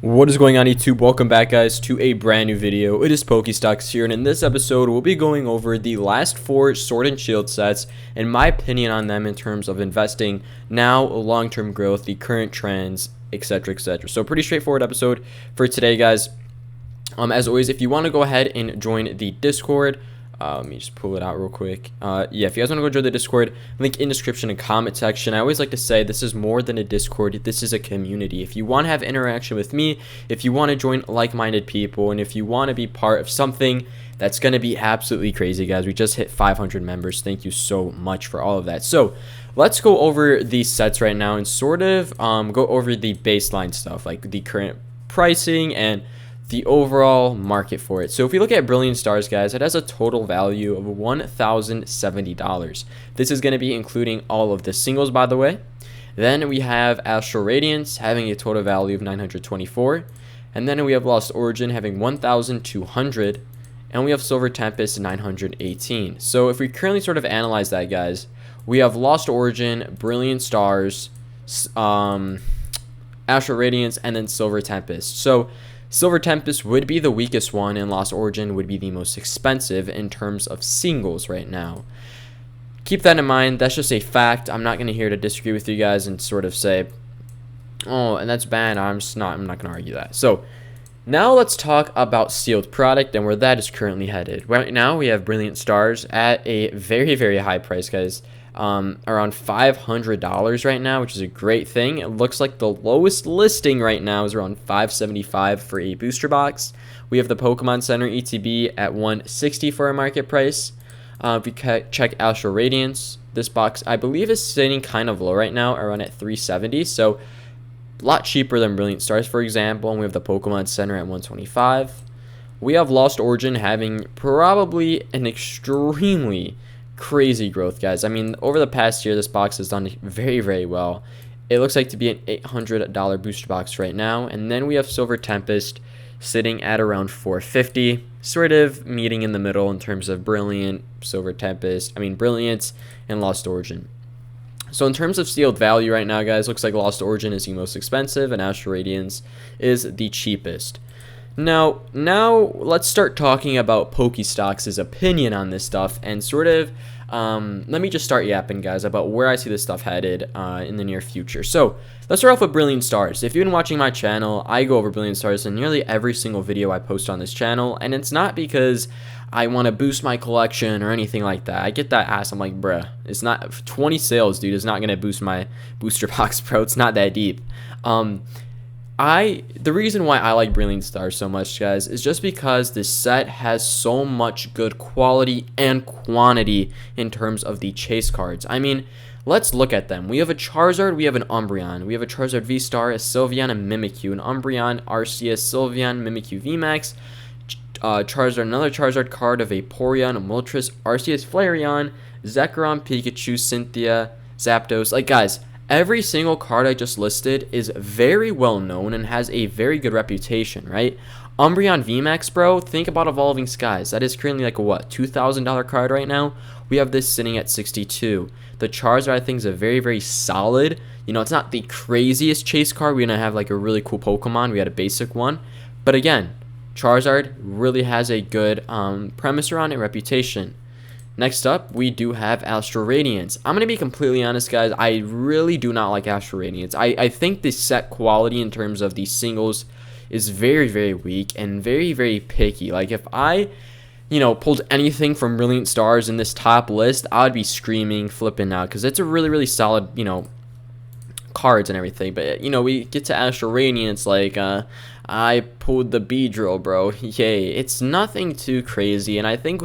What is going on, YouTube? Welcome back, guys, to a brand new video. It is Pokestocks here, and in this episode we'll be going over the last 4 Sword and Shield sets and my opinion on them in terms of investing now, long-term growth, the current trends, etc, etc. So pretty straightforward episode for today, guys. As always, if you want to go ahead and join the Discord, let me just pull it out real quick. If you guys want to go join the Discord, link in description and comment section. I always like to say this is more than a Discord. This is a community. If you want to have interaction with me, if you want to join like-minded people, and if you want to be part of something that's going to be absolutely crazy, guys, we just hit 500 members. Thank you so much for all of that. So let's go over these sets right now and sort of go over the baseline stuff, like the current pricing and the overall market for it. So if we look at Brilliant Stars, guys, it has a total value of $1,070. This is going to be including all of the singles, by the way. Then we have Astral Radiance having a total value of $924, and then we have Lost Origin having $1,200, and we have Silver Tempest $918. So if we currently sort of analyze that, guys, we have Lost Origin, Brilliant Stars, Astral Radiance, and then Silver Tempest. So Silver Tempest would be the weakest one, and Lost Origin would be the most expensive in terms of singles right now. Keep that in mind. That's just a fact. I'm not going to here to disagree with you guys and sort of say, oh, and that's bad. I'm not going to argue that. So now let's talk about sealed product and where that is currently headed. Right now we have Brilliant Stars at a very, very high price, guys. Around $500 right now, which is a great thing. It looks like the lowest listing right now is around $575 for a booster box. We have the Pokemon Center ETB at $160 for a market price. If we check Astral Radiance, this box I believe is sitting kind of low right now, around at $370, so a lot cheaper than Brilliant Stars, for example. And we have the Pokemon Center at $125. We have Lost Origin having probably an extremely crazy growth, guys. I mean, over the past year, this box has done very, very well. It looks like to be an $800 booster box right now. And then we have Silver Tempest sitting at around $450, sort of meeting in the middle in terms of Brilliant, Brilliant, and Lost Origin. So in terms of sealed value right now, guys, looks like Lost Origin is the most expensive and Astral Radiance is the cheapest. Now let's start talking about Pokestocks' opinion on this stuff and sort of let me just start yapping, guys, about where I see this stuff headed in the near future. So let's start off with Brilliant Stars. If you've been watching my channel, I go over Brilliant Stars in nearly every single video I post on this channel, and it's not because I want to boost my collection or anything like that. I get that asked. I'm like, bruh, it's not 20 sales, dude. It's not gonna boost my booster box, bro. It's not that deep. The reason why I like Brilliant Stars so much, guys, is just because this set has so much good quality and quantity in terms of the chase cards. I mean, let's look at them. We have a Charizard, we have an Umbreon, we have a Charizard V-Star, a Sylveon, a Mimikyu, an Umbreon, Arceus, Sylveon, Mimikyu VMAX, Charizard, another Charizard card, of Vaporeon, a Moltres, Arceus, Flareon, Zekrom, Pikachu, Cynthia, Zapdos. Like, guys, every single card I just listed is very well known and has a very good reputation, right? Umbreon VMAX, bro, think about Evolving Skies. That is currently like a what, $2,000 card right now? We have this sitting at $62. The Charizard, I think, is a very, very solid. You know, it's not the craziest chase card. We're going to have like a really cool Pokemon. We had a basic one. But again, Charizard really has a good premise around it, reputation. Next up, we do have Astral Radiance. I'm going to be completely honest, guys. I really do not like Astral Radiance. I think the set quality in terms of the singles is very, very weak and very, very picky. Like, if I, pulled anything from Brilliant Stars in this top list, I would be screaming, flipping out, because it's a really, really solid, cards and everything. But, we get to Astral Radiance, like, I pulled the Beedrill, bro. Yay. It's nothing too crazy, and I think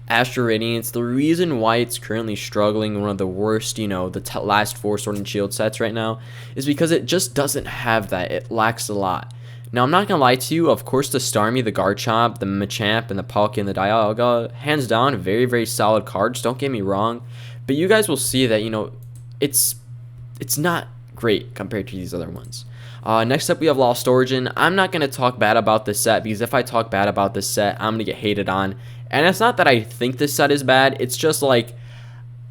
Astral Radiance, the reason why it's currently struggling, one of the worst, the last 4 Sword and Shield sets right now, is because it just doesn't have that. It lacks a lot. Now, I'm not going to lie to you. Of course, the Starmie, the Garchomp, the Machamp, and the Palkia, and the Dialga, hands down, very, very solid cards. Don't get me wrong. But you guys will see that, it's not great compared to these other ones. Next up, we have Lost Origin. I'm not going to talk bad about this set, because if I talk bad about this set, I'm going to get hated on. And it's not that I think this set is bad. It's just like,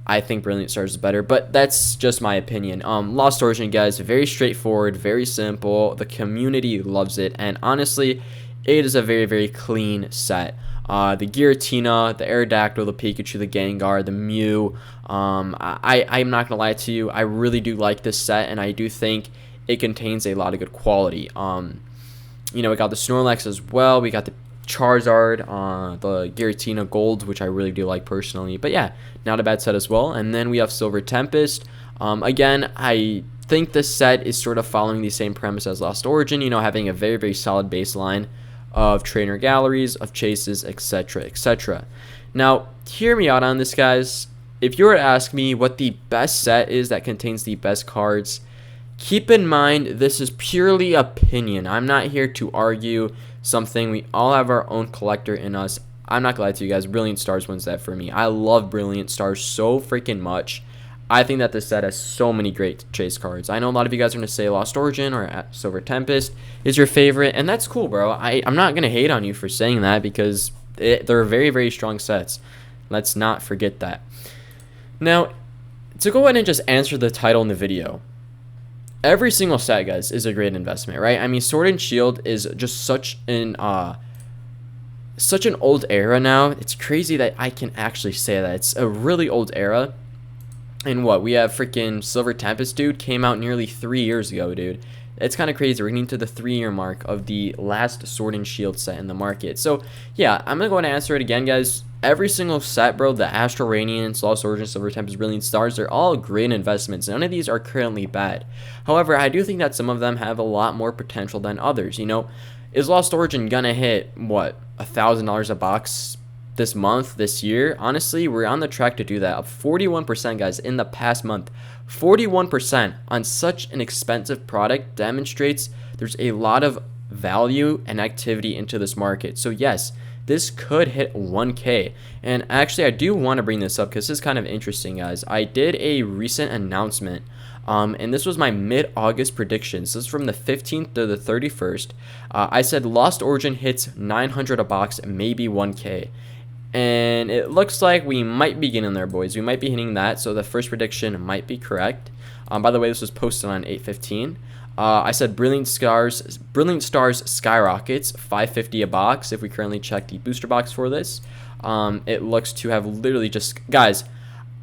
I think Brilliant Stars is better, but that's just my opinion. Lost Origin, guys, very straightforward, very simple. The community loves it, and honestly, it is a very, very clean set. The Giratina, the Aerodactyl, the Pikachu, the Gengar, the Mew. I'm not gonna lie to you, I really do like this set, and I do think it contains a lot of good quality. We got the Snorlax as well. We got the Charizard, the Giratina Gold, which I really do like personally. But yeah, not a bad set as well. And then we have Silver Tempest. Again, I think this set is sort of following the same premise as Lost Origin, having a very, very solid baseline of trainer galleries, of chases, etc., etc. Now, hear me out on this, guys. If you were to ask me what the best set is that contains the best cards, keep in mind this is purely opinion. I'm not here to argue something. We all have our own collector in us. I'm not gonna lie to you guys, Brilliant Stars wins that for me. I love Brilliant Stars so freaking much. I think that this set has so many great chase cards. I know a lot of you guys are going to say Lost Origin or Silver Tempest is your favorite, and that's cool, bro. I'm not going to hate on you for saying that because they're very, very strong sets. Let's not forget that. Now, to go ahead and just answer the title in the video, every single set, guys, is a great investment, right? I mean, Sword and Shield is just such an old era now. It's crazy that I can actually say that. It's a really old era. And what, we have freaking Silver Tempest, dude, came out nearly 3 years ago, dude. It's kind of crazy. We're getting to the 3-year mark of the last Sword and Shield set in the market. So, yeah, I'm going to go ahead and answer it again, guys. Every single set, bro, the Astral Radiance, Lost Origin, Silver Tempest, Brilliant Stars, they're all great investments. None of these are currently bad. However, I do think that some of them have a lot more potential than others, Is Lost Origin going to hit, what, $1,000 a box this month, this year? Honestly, we're on the track to do that. Up 41%, guys, in the past month. 41% on such an expensive product demonstrates there's a lot of value and activity into this market. So yes, this could hit 1K. And actually, I do want to bring this up because this is kind of interesting, guys. I did a recent announcement, and this was my mid-August predictions. This is from the 15th to the 31st. I said Lost Origin hits 900 a box, maybe 1K. And it looks like we might be getting there, boys. We might be hitting that, so the first prediction might be correct. By the way, this was posted on 8/15. I said Brilliant Stars skyrockets 550 a box. If we currently check the booster box for this, it looks to have literally just, guys,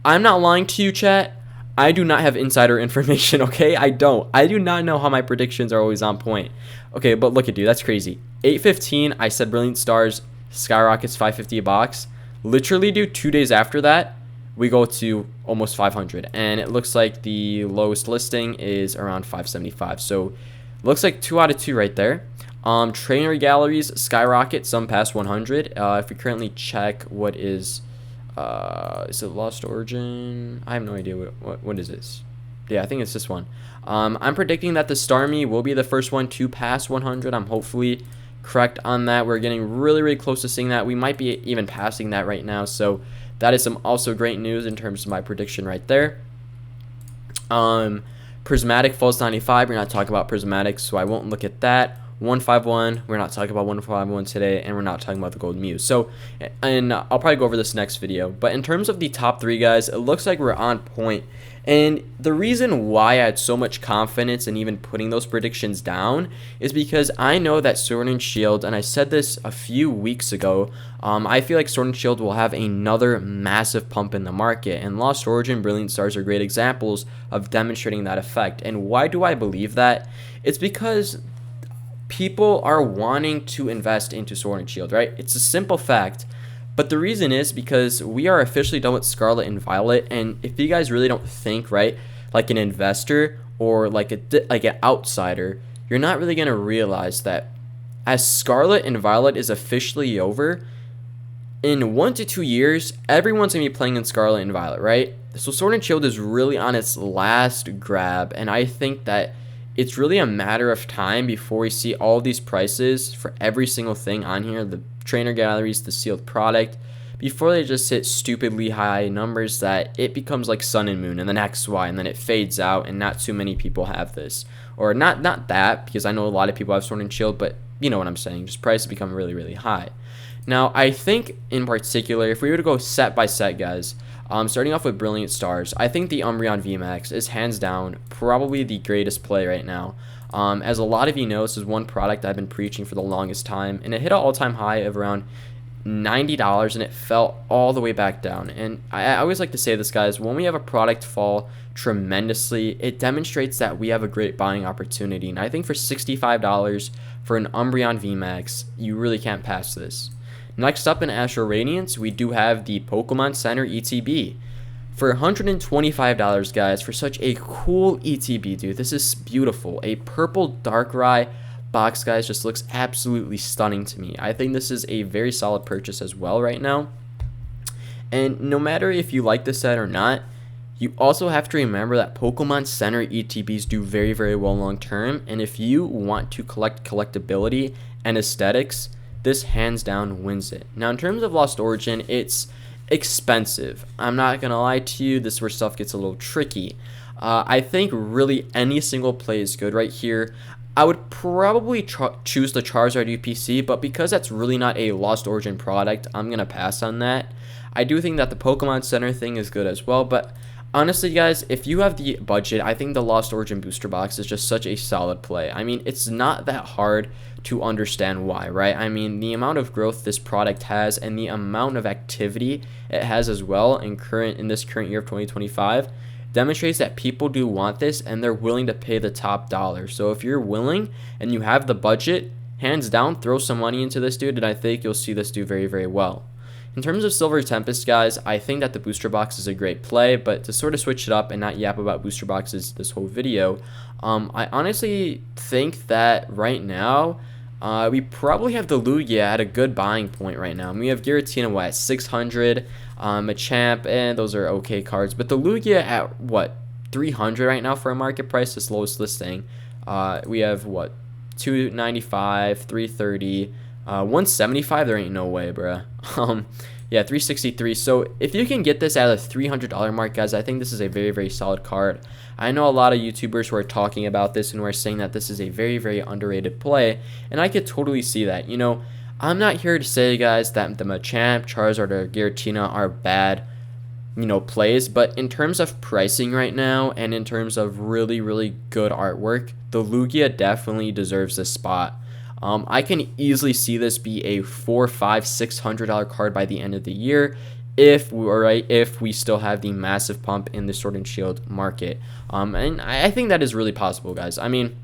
I'm not lying to you, chat. I do not have insider information, okay? I do not know how my predictions are always on point. Okay, but look at you, that's crazy. 8/15, I said Brilliant Stars skyrockets 550 a box. Literally, dude, 2 days after that, we go to almost 500, and it looks like the lowest listing is around 575. So looks like 2 out of 2 right there. Trainer galleries skyrocket, some past 100. If we currently check what is it Lost Origin? I have no idea what is this. Yeah, I think it's this one. I'm predicting that the Starmie will be the first one to pass 100. I'm hopefully correct on that. We're getting really, really close to seeing that. We might be even passing that right now. So that is some also great news in terms of my prediction right there. Prismatic falls 95. We're not talking about Prismatic, so I won't look at that. 151. We're not talking about 151 today, and we're not talking about the Gold Mew. So, and I'll probably go over this next video. But in terms of the top 3, guys, it looks like we're on point. And the reason why I had so much confidence in even putting those predictions down is because I know that Sword and Shield, and I said this a few weeks ago, I feel like Sword and Shield will have another massive pump in the market, and Lost Origin, Brilliant Stars are great examples of demonstrating that effect. And why do I believe that? It's because people are wanting to invest into Sword and Shield, right? It's a simple fact. But the reason is because we are officially done with Scarlet and Violet, and if you guys really don't think, right, like an investor or like an outsider, you're not really going to realize that as Scarlet and Violet is officially over, in 1 to 2 years, everyone's going to be playing in Scarlet and Violet, right? So Sword and Shield is really on its last grab, and I think that it's really a matter of time before we see all these prices for every single thing on here, the trainer galleries, the sealed product, before they just hit stupidly high numbers that it becomes like Sun and Moon and then XY, and then it fades out and not too many people have this. Or not that, because I know a lot of people have Sword and Shield, but you know what I'm saying, just prices become really, really high. Now, I think in particular, if we were to go set by set, guys, Starting off with Brilliant Stars, I think the Umbreon VMAX is hands down probably the greatest play right now. As a lot of you know, this is one product I've been preaching for the longest time, and it hit an all-time high of around $90, and it fell all the way back down. And I always like to say this, guys, when we have a product fall tremendously, it demonstrates that we have a great buying opportunity. And I think for $65 for an Umbreon VMAX, you really can't pass this. Next up in Astral Radiance, we do have the Pokemon Center ETB. For $125, guys, for such a cool ETB, dude, this is beautiful. A purple Darkrai box, guys, just looks absolutely stunning to me. I think this is a very solid purchase as well right now. And no matter if you like this set or not, you also have to remember that Pokemon Center ETBs do very, very well long term. And if you want to collect collectability and aesthetics, this hands down wins it. Now, in terms of Lost Origin, it's expensive. I'm not gonna lie to you, this is where stuff gets a little tricky. I think really any single play is good right here. I would probably choose the Charizard UPC, but because that's really not a Lost Origin product, I'm gonna pass on that. I do think that the Pokemon Center thing is good as well, but honestly, guys, if you have the budget, I think the Lost Origin booster box is just such a solid play. I mean, it's not that hard to understand why, right? I mean, the amount of growth this product has and the amount of activity it has as well in this current year of 2025 demonstrates that people do want this and they're willing to pay the top dollar. So if you're willing and you have the budget, hands down, throw some money into this dude, and I think you'll see this do very, very well. In terms of Silver Tempest, guys, I think that the booster box is a great play, but to sort of switch it up and not yap about booster boxes this whole video, I honestly think that right now, we probably have the Lugia at a good buying point right now. And we have Giratina, what, at 600, Machamp, and those are okay cards. But the Lugia at, what, 300 right now for a market price, this lowest listing. We have, what, 295, 330, 175, there ain't no way, bruh. Yeah, 363. So if you can get this at a $300 mark, guys, I think this is a very, very solid card. I know a lot of YouTubers who are talking about this and who are saying that this is a very, very underrated play, and I could totally see that. You know, I'm not here to say, guys, that the Machamp, Charizard, or Giratina are bad, you know, plays, but in terms of pricing right now and in terms of really, really good artwork, the Lugia definitely deserves this spot. I can easily see this be a $400, $500, $600 card by the end of the year if we still have the massive pump in the Sword and Shield market. And I think that is really possible, guys. I mean,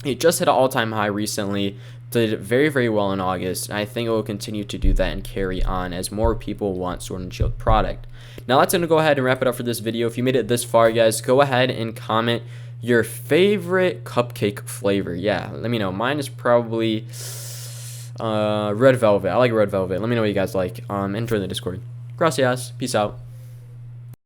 it just hit an all-time high recently, did very, very well in August, and I think it will continue to do that and carry on as more people want Sword and Shield product. Now that's going to go ahead and wrap it up for this video. If you made it this far, guys, go ahead and comment your favorite cupcake flavor. Yeah, let me know. Mine is probably red velvet. I like red velvet. Let me know what you guys like. Enter in the Discord. Gracias. Peace out.